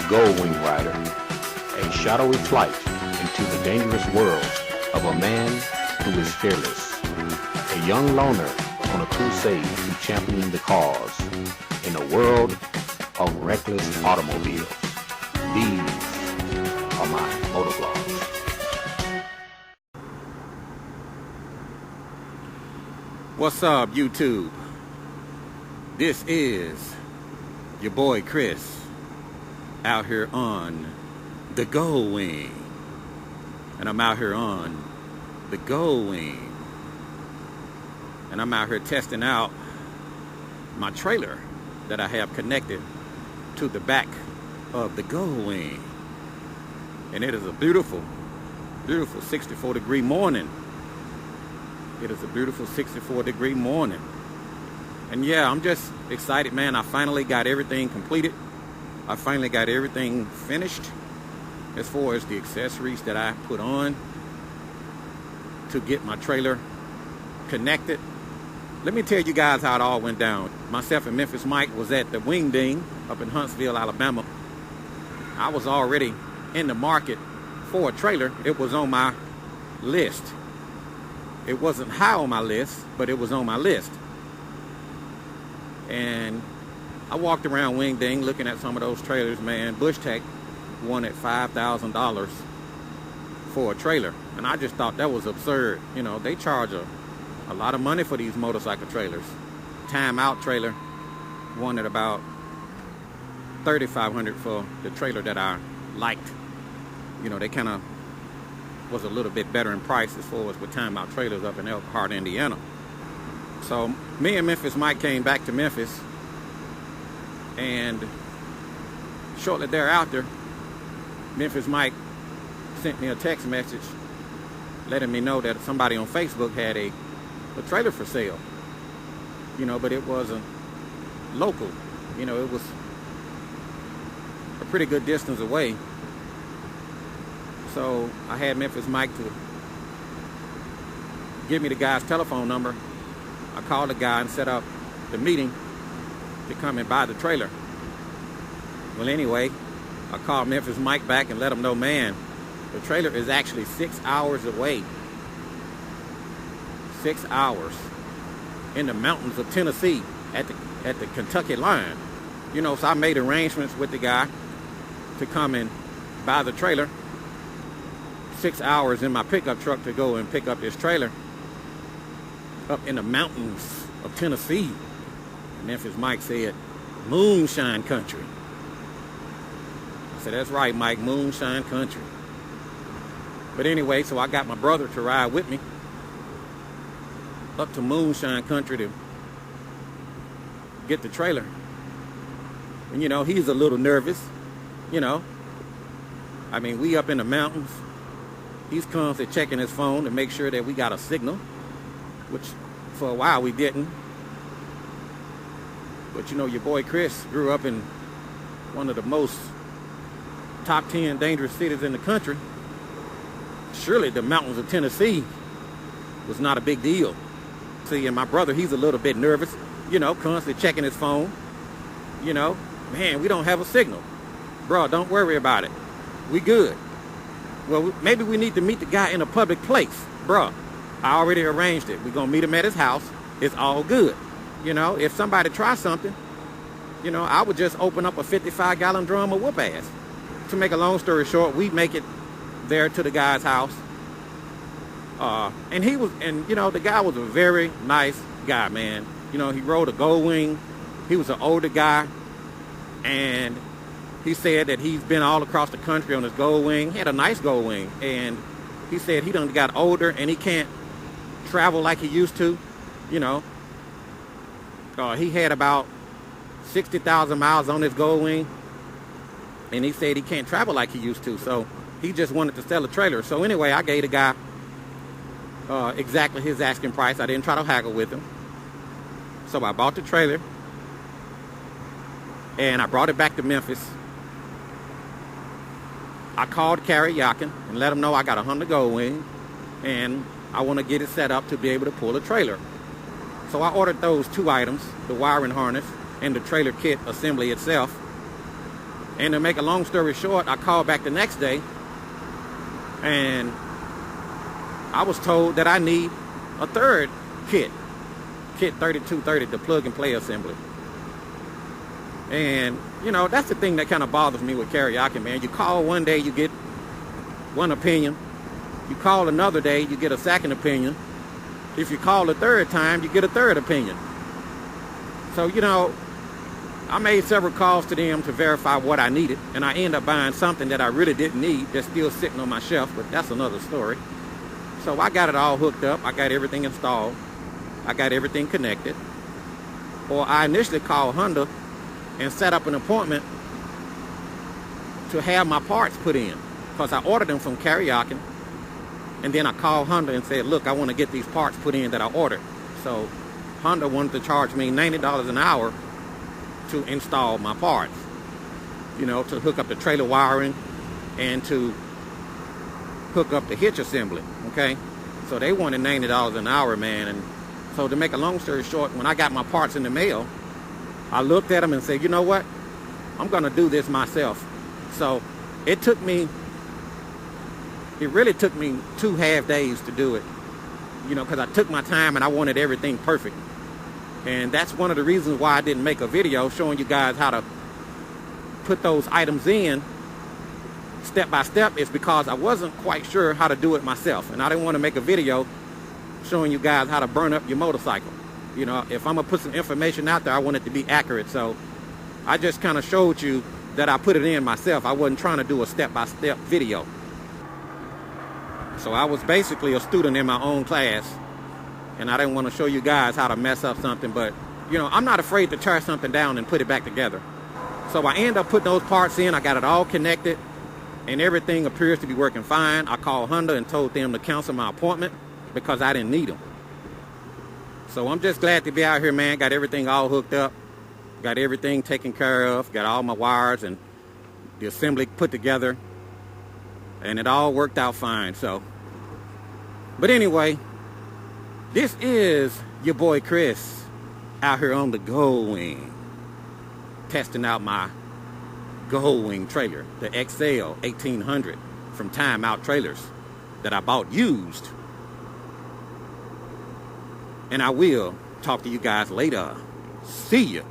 Goldwing rider, a shadowy flight into the dangerous world of a man who is fearless, a young loner on a crusade to champion the cause in a world of reckless automobiles. These are my motovlogs. What's up, YouTube? This is your boy Chris out here on the Goldwing, and I'm out here on the Goldwing, and I'm out here testing out my trailer that I have connected to the back of the Goldwing, and it is a beautiful 64-degree morning. It is a beautiful 64-degree morning. And yeah, I'm just excited, man. I finally got everything completed. I finally got everything finished as far as the accessories that I put on to get my trailer connected. Let me tell you guys how it all went down. Myself and Memphis Mike was at the Wing Ding up in Huntsville, Alabama. I was already in the market for a trailer. It was on my list. It wasn't high on my list, but it was on my list. And I walked around Wing Ding looking at some of those trailers, man. Bush Tech wanted $5,000 for a trailer. And I just thought that was absurd. You know, they charge a lot of money for these motorcycle trailers. Timeout trailer wanted about $3,500 for the trailer that I liked. You know, they kind of was a little bit better in price as far as with Timeout trailers up in Elkhart, Indiana. So me and Memphis Mike came back to Memphis, and shortly thereafter, Memphis Mike sent me a text message letting me know that somebody on Facebook had a trailer for sale. You know, but it wasn't local. You know, it was a pretty good distance away. So I had Memphis Mike to give me the guy's telephone number. I called the guy and set up the meeting to come and buy the trailer. Well, anyway, I called Memphis Mike back and let him know, man, the trailer is actually 6 hours away. 6 hours in the mountains of Tennessee at the Kentucky line. You know, so I made arrangements with the guy to come and buy the trailer. 6 hours in my pickup truck to go and pick up this trailer up in the mountains of Tennessee. Memphis Mike said, moonshine country. I said, that's right, Mike, moonshine country. But anyway, so I got my brother to ride with me up to moonshine country to get the trailer. And you know, he's a little nervous, you know. I mean, we up in the mountains. He's constantly checking his phone to make sure that we got a signal, which for a while we didn't. But you know, your boy Chris grew up in one of the most top 10 dangerous cities in the country. Surely the mountains of Tennessee was not a big deal. See, and my brother, he's a little bit nervous, you know, constantly checking his phone. You know, man, we don't have a signal. Bro, don't worry about it. We good. Well, maybe we need to meet the guy in a public place. Bro, I already arranged it. We're going to meet him at his house. It's all good. You know, if somebody tries something, you know, I would just open up a 55-gallon drum of whoop ass. To make a long story short, we make it there to the guy's house. And you know, the guy was a very nice guy, man. You know, he rode a Goldwing. He was an older guy. And he said that he's been all across the country on his Goldwing. He had a nice Goldwing. And he said he done got older and he can't travel like he used to, you know. He had about 60,000 miles on his Goldwing. And he said he can't travel like he used to. So he just wanted to sell a trailer. So anyway, I gave the guy exactly his asking price. I didn't try to haggle with him. So I bought the trailer. And I brought it back to Memphis. I called Carrie Yakin and let him know I got a Honda Goldwing. And I want to get it set up to be able to pull a trailer. So I ordered those two items, the wiring harness and the trailer kit assembly itself. And to make a long story short, I called back the next day, and I was told that I need a third kit 3230, the plug and play assembly. And you know, that's the thing that kind of bothers me with karaoke, man. You call one day, you get one opinion. You call another day, you get a second opinion. If you call a third time, you get a third opinion. So, you know, I made several calls to them to verify what I needed, and I ended up buying something that I really didn't need that's still sitting on my shelf, but that's another story. So I got it all hooked up. I got everything installed. I got everything connected. Or I initially called Honda and set up an appointment to have my parts put in, because I ordered them from karaoke. And then I called Honda and said, look, I want to get these parts put in that I ordered. So Honda wanted to charge me $90 an hour to install my parts, you know, to hook up the trailer wiring and to hook up the hitch assembly, okay? So they wanted $90 an hour, man. And so to make a long story short, when I got my parts in the mail, I looked at them and said, you know what? I'm going to do this myself. So it really took me 2 half days to do it, you know, because I took my time and I wanted everything perfect. And that's one of the reasons why I didn't make a video showing you guys how to put those items in step by step, is because I wasn't quite sure how to do it myself. And I didn't want to make a video showing you guys how to burn up your motorcycle. You know, if I'm going to put some information out there, I want it to be accurate. So I just kind of showed you that I put it in myself. I wasn't trying to do a step-by-step video. So I was basically a student in my own class, and I didn't want to show you guys how to mess up something. But, you know, I'm not afraid to tear something down and put it back together. So I ended up putting those parts in. I got it all connected, and everything appears to be working fine. I called Honda and told them to cancel my appointment because I didn't need them. So I'm just glad to be out here, man. Got everything all hooked up. Got everything taken care of. Got all my wires and the assembly put together. And it all worked out fine. So, but anyway, this is your boy Chris out here on the Goldwing, testing out my Goldwing trailer, the XL 1800 from Timeout Trailers that I bought used. And I will talk to you guys later. See ya.